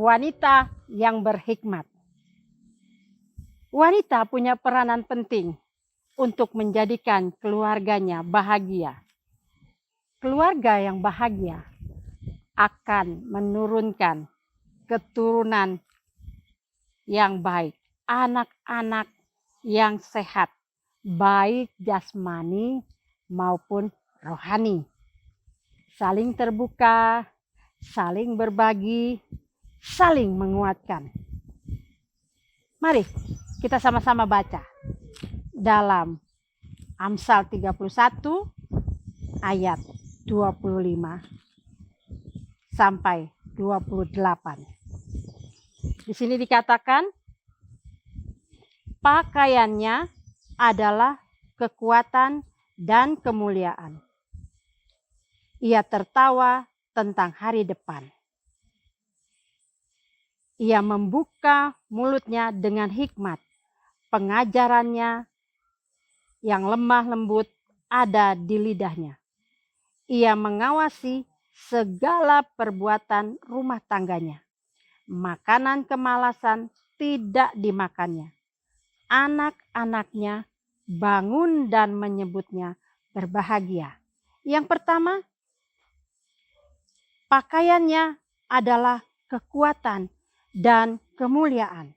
wanita yang berhikmat. Wanita punya peranan penting untuk menjadikan keluarganya bahagia. Keluarga yang bahagia akan menurunkan keturunan yang baik, anak-anak yang sehat, baik jasmani maupun rohani. Saling terbuka, saling berbagi, saling menguatkan. Mari kita sama-sama baca dalam Amsal 31 ayat 25 sampai 28. Di sini dikatakan, pakaiannya adalah kekuatan dan kemuliaan. Ia tertawa tentang hari depan. Ia membuka mulutnya dengan hikmat. Pengajarannya yang lemah lembut ada di lidahnya. Ia mengawasi segala perbuatan rumah tangganya. Makanan kemalasan tidak dimakannya. Anak-anaknya bangun dan menyebutnya berbahagia. Yang pertama, pakaiannya adalah kekuatan dan kemuliaan.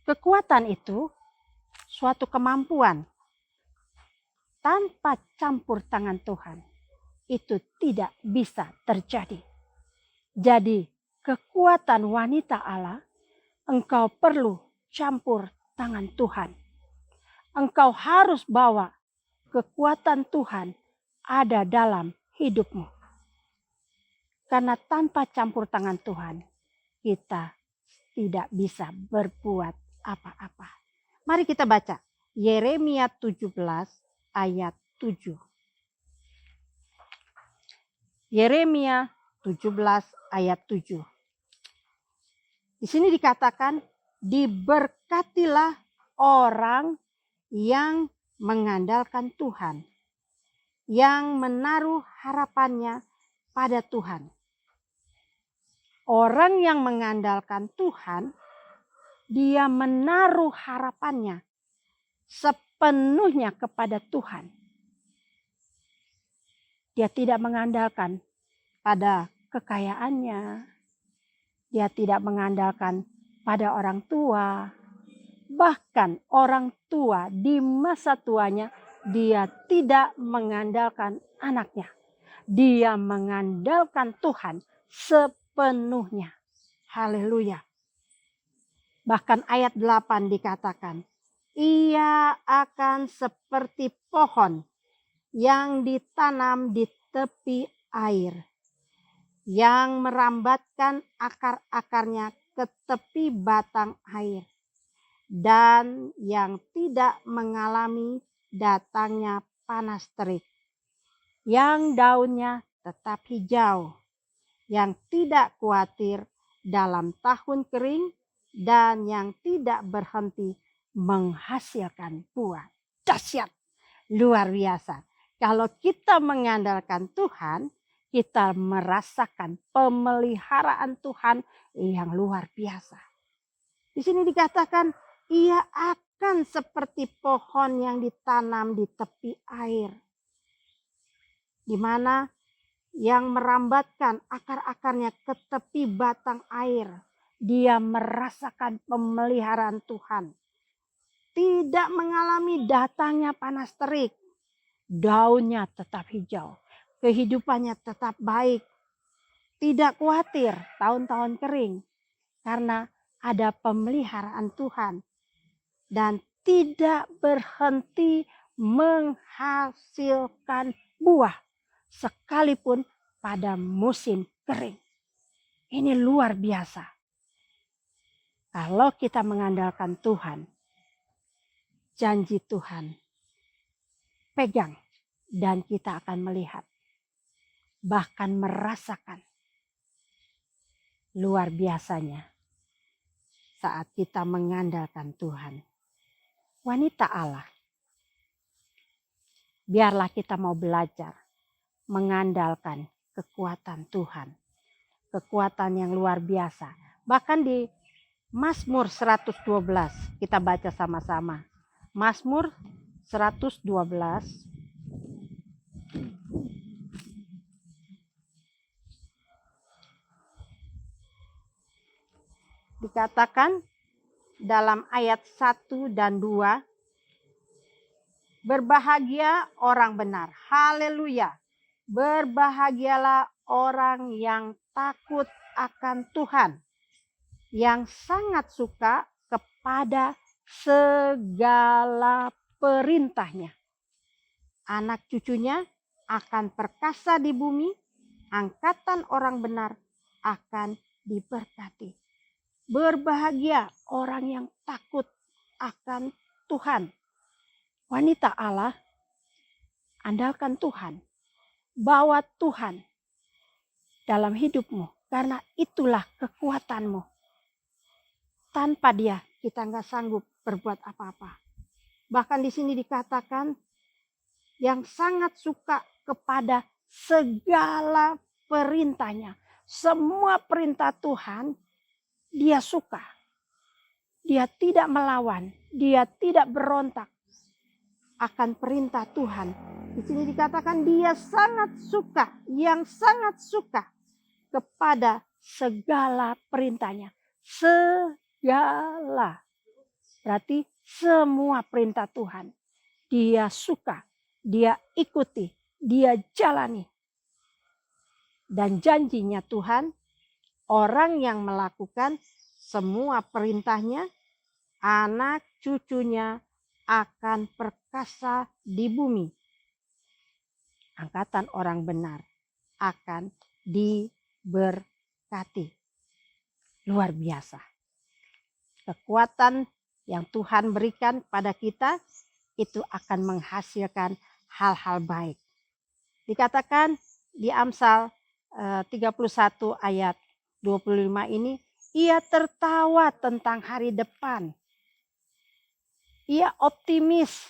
Kekuatan itu suatu kemampuan. Tanpa campur tangan Tuhan, itu tidak bisa terjadi. Jadi, kekuatan wanita Allah, engkau perlu campur tangan Tuhan. Engkau harus bawa kekuatan Tuhan ada dalam hidupmu. Karena tanpa campur tangan Tuhan, kita tidak bisa berbuat apa-apa. Mari kita baca Yeremia 17 ayat 7. Yeremia 17 ayat 7. Di sini dikatakan, diberkatilah orang yang mengandalkan Tuhan, yang menaruh harapannya pada Tuhan. Orang yang mengandalkan Tuhan, dia menaruh harapannya sepenuhnya kepada Tuhan. Dia tidak mengandalkan pada kekayaannya. Dia tidak mengandalkan pada orang tua. Bahkan orang tua di masa tuanya, dia tidak mengandalkan anaknya. Dia mengandalkan Tuhan sepenuhnya. Haleluya. Bahkan ayat 8 dikatakan, ia akan seperti pohon yang ditanam di tepi air, yang merambatkan akar-akarnya ke tepi batang air, dan yang tidak mengalami datangnya panas terik, yang daunnya tetap hijau, yang tidak khawatir dalam tahun kering, dan yang tidak berhenti menghasilkan buah. Dahsyat, luar biasa. Kalau kita mengandalkan Tuhan, kita merasakan pemeliharaan Tuhan yang luar biasa. Di sini dikatakan, ia akan seperti pohon yang ditanam di tepi air, di mana yang merambatkan akar-akarnya ke tepi batang air. Dia merasakan pemeliharaan Tuhan. Tidak mengalami datangnya panas terik. Daunnya tetap hijau. Kehidupannya tetap baik. Tidak khawatir tahun-tahun kering. Karena ada pemeliharaan Tuhan. Dan tidak berhenti menghasilkan buah. Sekalipun pada musim kering. Ini luar biasa. Kalau kita mengandalkan Tuhan, janji Tuhan, pegang dan kita akan melihat. Bahkan merasakan luar biasanya saat kita mengandalkan Tuhan. Wanita Allah, biarlah kita mau belajar mengandalkan kekuatan Tuhan. kekuatan yang luar biasa. Bahkan di Mazmur 112 kita baca sama-sama. Mazmur 112 dikatakan dalam ayat 1 dan 2, berbahagia orang benar. Haleluya. Berbahagialah orang yang takut akan Tuhan, yang sangat suka kepada segala perintahnya. Anak cucunya akan perkasa di bumi, angkatan orang benar akan diberkati. Berbahagia orang yang takut akan Tuhan. Wanita Allah, andalkan Tuhan. Bawa Tuhan dalam hidupmu, karena itulah kekuatanmu. Tanpa Dia kita nggak sanggup berbuat apa-apa. Bahkan di sini dikatakan yang sangat suka kepada segala perintahnya. Semua perintah Tuhan Dia suka. Dia tidak melawan, Dia tidak berontak akan perintah Tuhan. Di sini dikatakan Dia sangat suka, yang sangat suka kepada segala perintahnya. Segala. Berarti semua perintah Tuhan Dia suka, Dia ikuti, Dia jalani. Dan janjinya Tuhan, orang yang melakukan semua perintahnya, anak cucunya akan perkasa di bumi. Angkatan orang benar akan diberkati. Luar biasa. Kekuatan yang Tuhan berikan pada kita itu akan menghasilkan hal-hal baik. Dikatakan di Amsal 31 ayat 25 ini, ia tertawa tentang hari depan. Ia optimis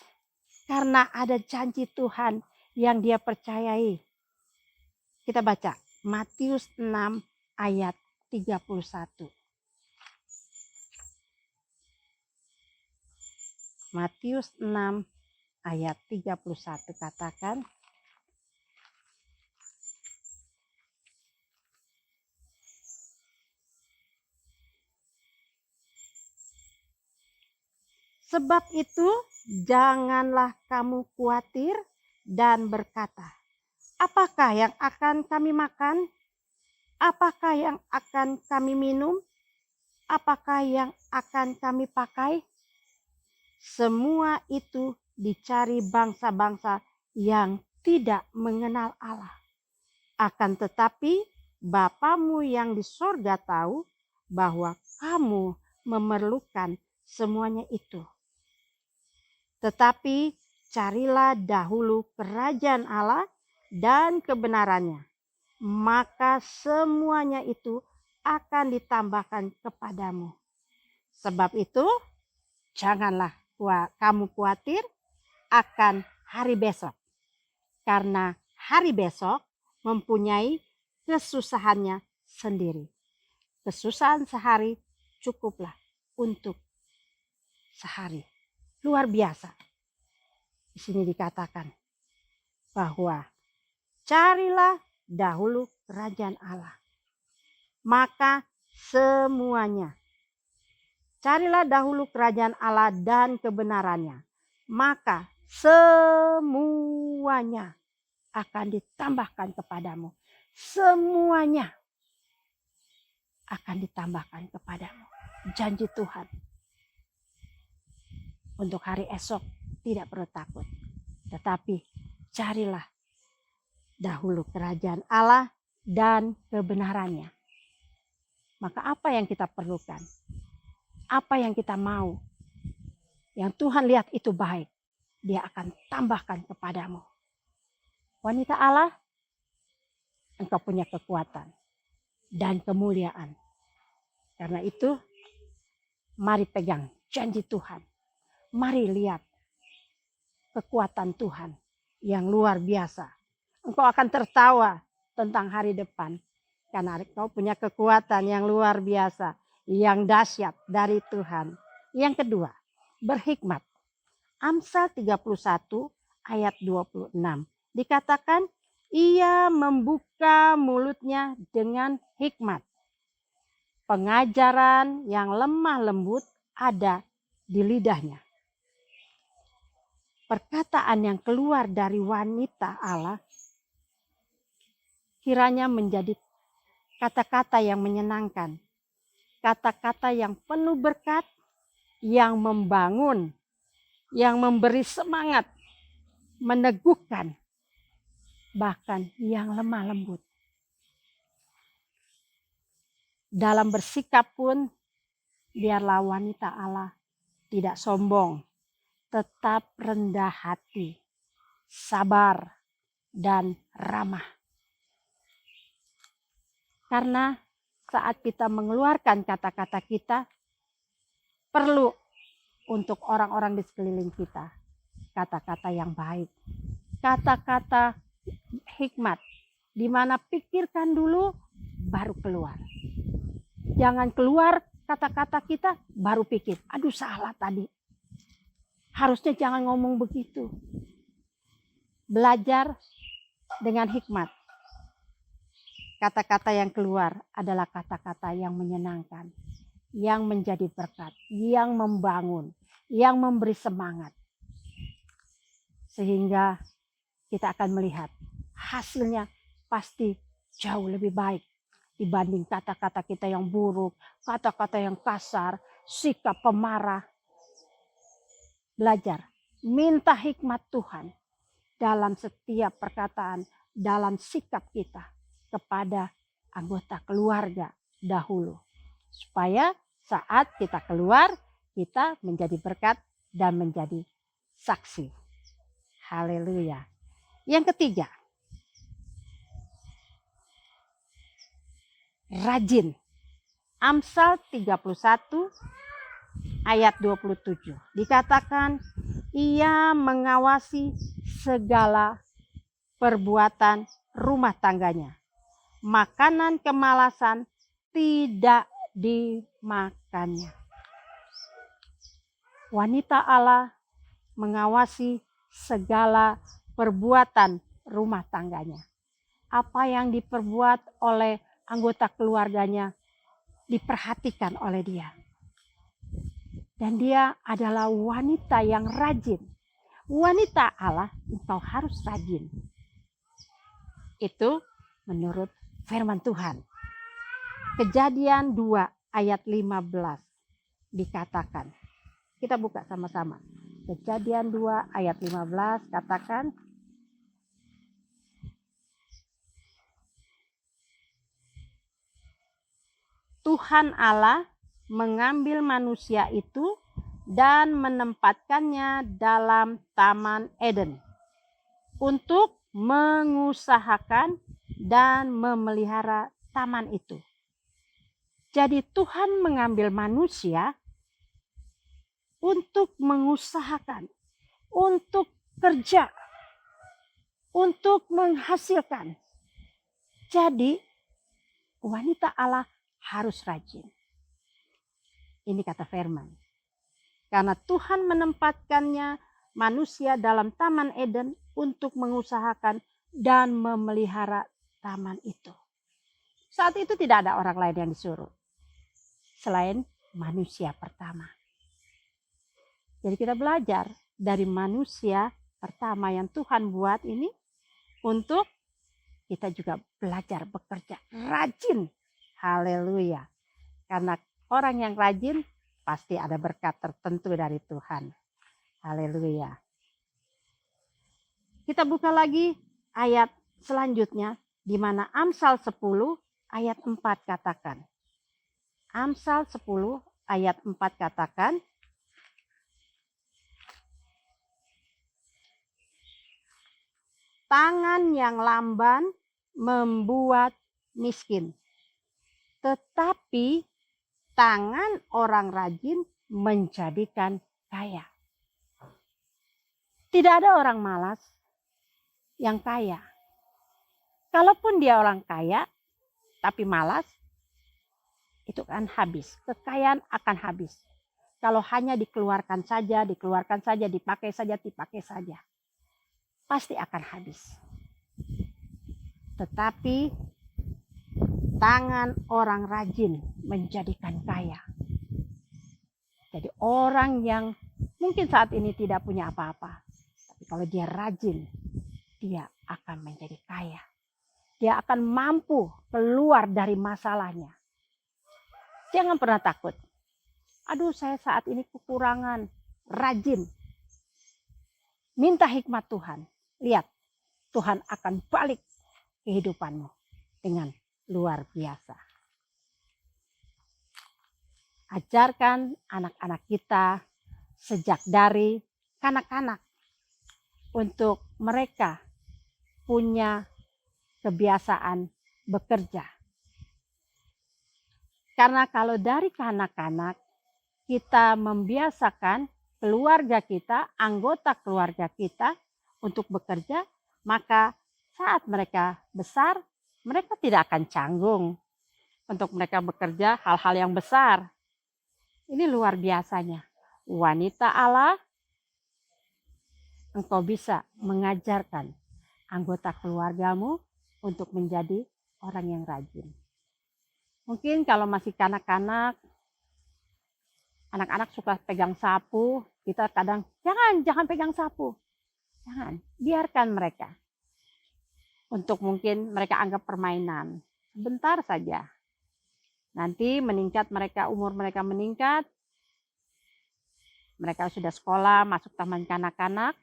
karena ada janji Tuhan yang dia percayai. Kita baca Matius 6 ayat 31. Matius 6 ayat 31 katakan, sebab itu janganlah kamu khawatir dan berkata, apakah yang akan kami makan? Apakah yang akan kami minum? Apakah yang akan kami pakai? Semua itu dicari bangsa-bangsa yang tidak mengenal Allah. Akan tetapi Bapamu yang di sorga tahu bahwa kamu memerlukan semuanya itu. Tetapi carilah dahulu kerajaan Allah dan kebenarannya, maka semuanya itu akan ditambahkan kepadamu. Sebab itu janganlah kamu khawatir akan hari besok, karena hari besok mempunyai kesusahannya sendiri. Kesusahan sehari cukuplah untuk sehari. Luar biasa. Di sini dikatakan bahwa carilah dahulu kerajaan Allah, maka semuanya. Carilah dahulu kerajaan Allah dan kebenarannya, maka semuanya akan ditambahkan kepadamu. Semuanya akan ditambahkan kepadamu. Janji Tuhan. Untuk hari esok tidak perlu takut. Tetapi carilah dahulu kerajaan Allah dan kebenarannya. Maka apa yang kita perlukan? Apa yang kita mau? Yang Tuhan lihat itu baik. Dia akan tambahkan kepadamu. Wanita Allah, engkau punya kekuatan dan kemuliaan. Karena itu, mari pegang janji Tuhan. Mari lihat kekuatan Tuhan yang luar biasa. Engkau akan tertawa tentang hari depan. Karena engkau punya kekuatan yang luar biasa, yang dahsyat dari Tuhan. Yang kedua, berhikmat. Amsal 31 ayat 26. Dikatakan, ia membuka mulutnya dengan hikmat. Pengajaran yang lemah lembut ada di lidahnya. Perkataan yang keluar dari wanita Allah kiranya menjadi kata-kata yang menyenangkan. Kata-kata yang penuh berkat, yang membangun, yang memberi semangat, meneguhkan, bahkan yang lemah lembut. Dalam bersikap pun, biarlah wanita Allah tidak sombong, tetap rendah hati, sabar, dan ramah. Karena saat kita mengeluarkan kata-kata kita, perlu untuk orang-orang di sekeliling kita kata-kata yang baik, kata-kata hikmat, di mana pikirkan dulu baru keluar. Jangan keluar kata-kata kita baru pikir, aduh salah tadi. Harusnya jangan ngomong begitu. Belajar dengan hikmat. Kata-kata yang keluar adalah kata-kata yang menyenangkan, yang menjadi berkat, yang membangun, yang memberi semangat. Sehingga kita akan melihat hasilnya pasti jauh lebih baik dibanding kata-kata kita yang buruk, kata-kata yang kasar, sikap pemarah. Belajar, minta hikmat Tuhan dalam setiap perkataan, dalam sikap kita kepada anggota keluarga dahulu. Supaya saat kita keluar, kita menjadi berkat dan menjadi saksi. Haleluya. Yang ketiga, rajin. Amsal 31 ayat 27. Dikatakan, ia mengawasi segala perbuatan rumah tangganya. Makanan kemalasan tidak dimakannya. Wanita Allah mengawasi segala perbuatan rumah tangganya. Apa yang diperbuat oleh anggota keluarganya diperhatikan oleh dia. Dan dia adalah wanita yang rajin. Wanita Allah, engkau harus rajin. Itu menurut firman Tuhan. Kejadian 2 ayat 15 dikatakan. Kita buka sama-sama. Kejadian 2 ayat 15 katakan. Tuhan Allah mengambil manusia itu dan menempatkannya dalam Taman Eden untuk mengusahakan dan memelihara taman itu. Jadi Tuhan mengambil manusia untuk mengusahakan, untuk kerja, untuk menghasilkan. Jadi wanita Allah harus rajin. Ini kata firman. Karena Tuhan menempatkannya manusia dalam Taman Eden untuk mengusahakan dan memelihara taman itu. Saat itu tidak ada orang lain yang disuruh. Selain manusia pertama. Jadi kita belajar dari manusia pertama yang Tuhan buat ini untuk kita juga belajar bekerja rajin. Haleluya. Karena orang yang rajin pasti ada berkat tertentu dari Tuhan. Haleluya. Kita buka lagi ayat selanjutnya di mana Amsal 10 ayat 4 katakan. Amsal 10 ayat 4 katakan. Tangan yang lamban membuat miskin. Tetapi tangan orang rajin menjadikan kaya. Tidak ada orang malas yang kaya. Kalaupun dia orang kaya, tapi malas, itu akan habis. Kekayaan akan habis. Kalau hanya dikeluarkan saja, dipakai saja, pasti akan habis. Tetapi tangan orang rajin menjadikan kaya. Jadi orang yang mungkin saat ini tidak punya apa-apa, tapi kalau dia rajin, dia akan menjadi kaya. Dia akan mampu keluar dari masalahnya. Jangan pernah takut. Aduh, saya saat ini kekurangan. Rajin. Minta hikmat Tuhan. Lihat, Tuhan akan balik kehidupanmu dengan luar biasa. Ajarkan anak-anak kita sejak dari kanak-kanak untuk mereka punya kebiasaan bekerja. Karena kalau dari kanak-kanak kita membiasakan keluarga kita, anggota keluarga kita untuk bekerja, maka saat mereka besar, mereka tidak akan canggung untuk mereka bekerja hal-hal yang besar. Ini luar biasanya. Wanita Allah, engkau bisa mengajarkan anggota keluargamu untuk menjadi orang yang rajin. Mungkin kalau masih kanak-kanak, anak-anak suka pegang sapu, kita kadang jangan pegang sapu. Jangan, biarkan mereka. Untuk mungkin mereka anggap permainan. Sebentar saja. Nanti umur mereka meningkat. Mereka sudah sekolah, masuk taman kanak-kanak.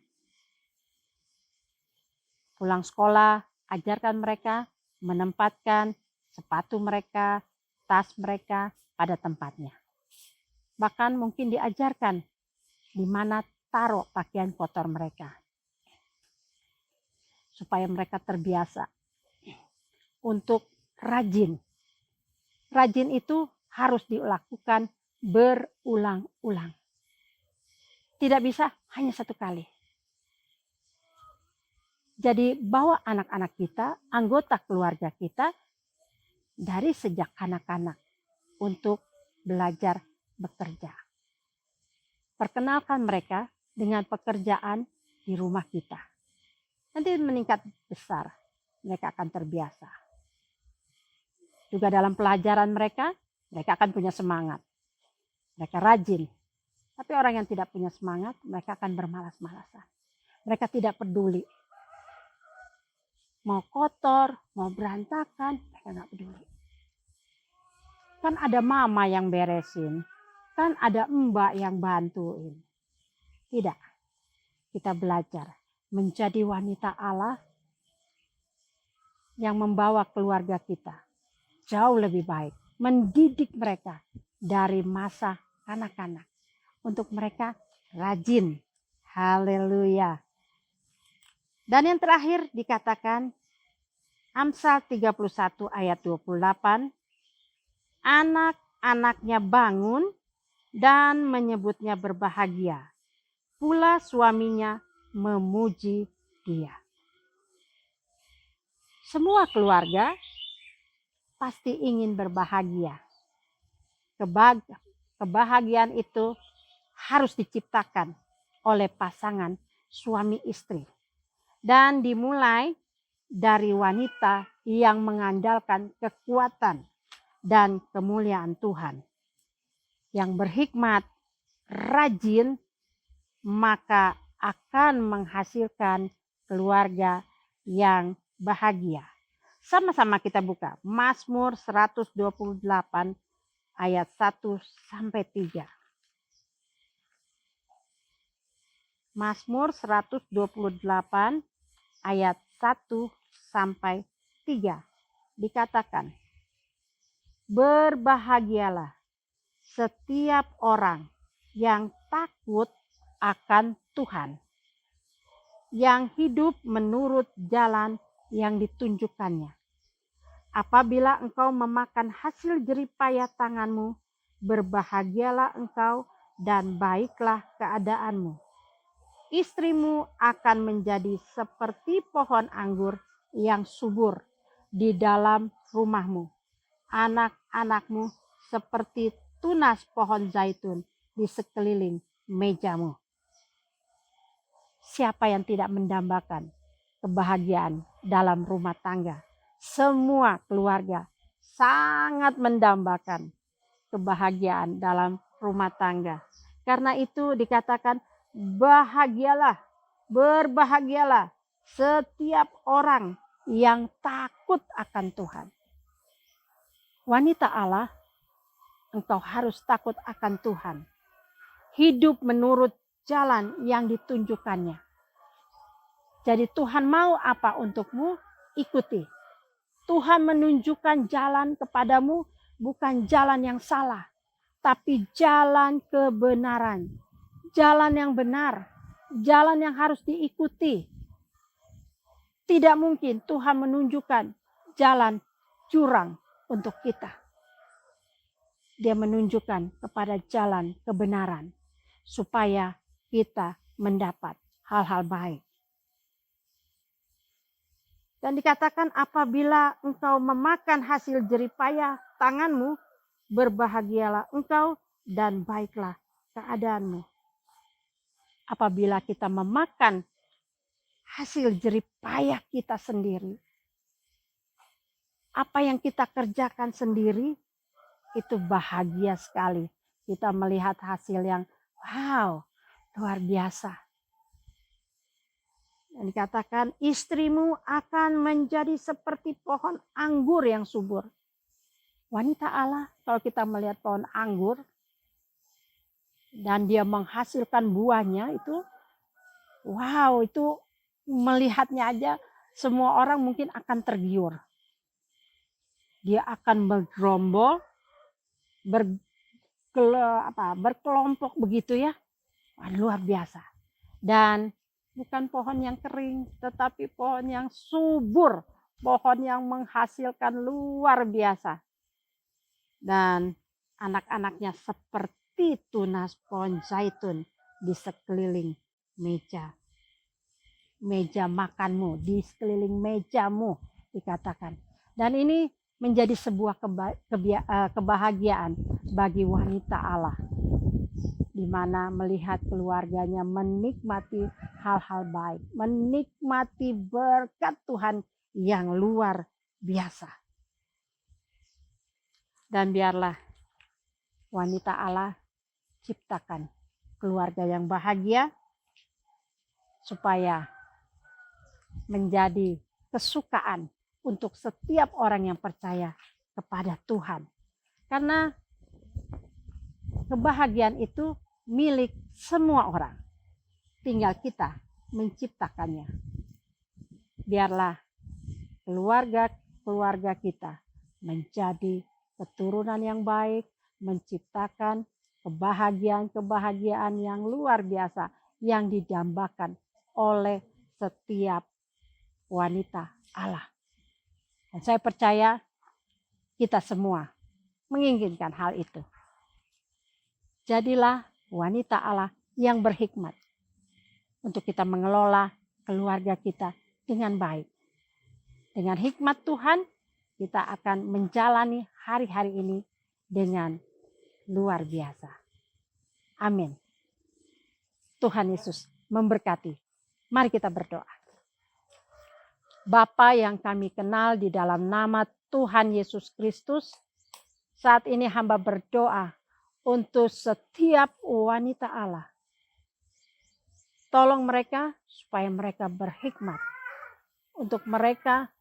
Pulang sekolah, ajarkan mereka menempatkan sepatu mereka, tas mereka pada tempatnya. Bahkan mungkin diajarkan di mana taruh pakaian kotor mereka. Supaya mereka terbiasa untuk rajin. Rajin itu harus dilakukan berulang-ulang. Tidak bisa hanya satu kali. Jadi bawa anak-anak kita, anggota keluarga kita, dari sejak kanak-kanak untuk belajar bekerja. Perkenalkan mereka dengan pekerjaan di rumah kita. Nanti meningkat besar, mereka akan terbiasa. Juga dalam pelajaran mereka akan punya semangat. Mereka rajin. Tapi orang yang tidak punya semangat, mereka akan bermalas-malasan. Mereka tidak peduli. Mau kotor, mau berantakan, mereka nggak peduli. Kan ada mama yang beresin, kan ada mbak yang bantuin. Tidak, kita belajar menjadi wanita Allah yang membawa keluarga kita jauh lebih baik. Mendidik mereka dari masa kanak-kanak untuk mereka rajin. Haleluya. Dan yang terakhir dikatakan Amsal 31 ayat 28, anak-anaknya bangun dan menyebutnya berbahagia, pula suaminya memuji dia. Semua keluarga pasti ingin berbahagia. Kebahagiaan itu harus diciptakan oleh pasangan suami istri. Dan dimulai dari wanita yang mengandalkan kekuatan dan kemuliaan Tuhan. Yang berhikmat, rajin, maka akan menghasilkan keluarga yang bahagia. Sama-sama kita buka Mazmur 128 ayat 1 sampai 3. Mazmur 128 ayat 1 sampai 3 dikatakan, berbahagialah setiap orang yang takut akan Tuhan, yang hidup menurut jalan yang ditunjukkannya. Apabila engkau memakan hasil jeripaya tanganmu, berbahagialah engkau dan baiklah keadaanmu. Istrimu akan menjadi seperti pohon anggur yang subur di dalam rumahmu, anak-anakmu seperti tunas pohon zaitun di sekeliling mejamu. Siapa yang tidak mendambakan kebahagiaan dalam rumah tangga? Semua keluarga sangat mendambakan kebahagiaan dalam rumah tangga. Karena itu dikatakan bahagialah, berbahagialah setiap orang yang takut akan Tuhan. Wanita Allah, engkau harus takut akan Tuhan. Hidup menurut jalan yang ditunjukkannya. Jadi Tuhan mau apa untukmu, ikuti. Tuhan menunjukkan jalan kepadamu, bukan jalan yang salah, tapi jalan kebenaran. Jalan yang benar, jalan yang harus diikuti. Tidak mungkin Tuhan menunjukkan jalan curang untuk kita. Dia menunjukkan kepada jalan kebenaran supaya kita mendapat hal-hal baik. Dan dikatakan apabila engkau memakan hasil jeripayah tanganmu, berbahagialah engkau dan baiklah keadaanmu. Apabila kita memakan hasil jeripayah kita sendiri, apa yang kita kerjakan sendiri, itu bahagia sekali. Kita melihat hasil yang wow, luar biasa. Dan dikatakan istrimu akan menjadi seperti pohon anggur yang subur. Wanita Allah, kalau kita melihat pohon anggur dan dia menghasilkan buahnya itu, wow, itu melihatnya aja semua orang mungkin akan tergiur. Dia akan bergerombol, berkelompok begitu ya. Wah, luar biasa. Dan bukan pohon yang kering, tetapi pohon yang subur. Pohon yang menghasilkan luar biasa. Dan anak-anaknya seperti tunas pohon zaitun di sekeliling meja. Meja makanmu, di sekeliling mejamu dikatakan. Dan ini menjadi sebuah kebahagiaan bagi wanita Allah. Di mana melihat keluarganya menikmati hal-hal baik, menikmati berkat Tuhan yang luar biasa. Dan biarlah wanita Allah ciptakan keluarga yang bahagia supaya menjadi kesukaan untuk setiap orang yang percaya kepada Tuhan. Karena kebahagiaan itu milik semua orang. Tinggal kita menciptakannya. Biarlah keluarga kita menjadi keturunan yang baik, menciptakan kebahagiaan yang luar biasa yang didambakan oleh setiap wanita Allah. Dan saya percaya kita semua menginginkan hal itu. Jadilah wanita Allah yang berhikmat untuk kita mengelola keluarga kita dengan baik. Dengan hikmat Tuhan, kita akan menjalani hari-hari ini dengan luar biasa. Amin. Tuhan Yesus memberkati. Mari kita berdoa. Bapa yang kami kenal di dalam nama Tuhan Yesus Kristus, saat ini hamba berdoa untuk setiap wanita Allah. Tolong mereka supaya mereka berhikmat. Untuk mereka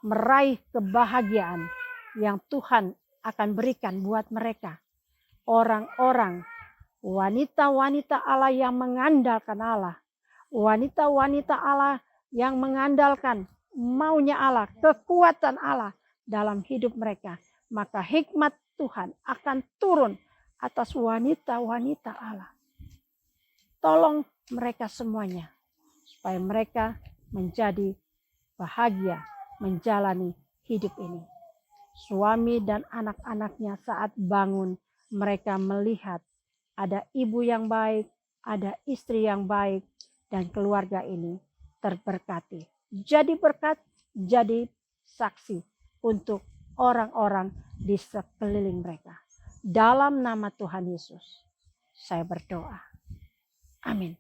meraih kebahagiaan yang Tuhan akan berikan buat mereka. Orang-orang, wanita-wanita Allah yang mengandalkan Allah. Wanita-wanita Allah yang mengandalkan maunya Allah, kekuatan Allah dalam hidup mereka. Maka hikmat Tuhan akan turun atas wanita-wanita Allah. Tolong mereka semuanya supaya mereka menjadi bahagia menjalani hidup ini. Suami dan anak-anaknya saat bangun mereka melihat ada ibu yang baik, ada istri yang baik, dan keluarga ini terberkati. Jadi berkat, jadi saksi untuk orang-orang di sekeliling mereka. Dalam nama Tuhan Yesus, saya berdoa. Amin.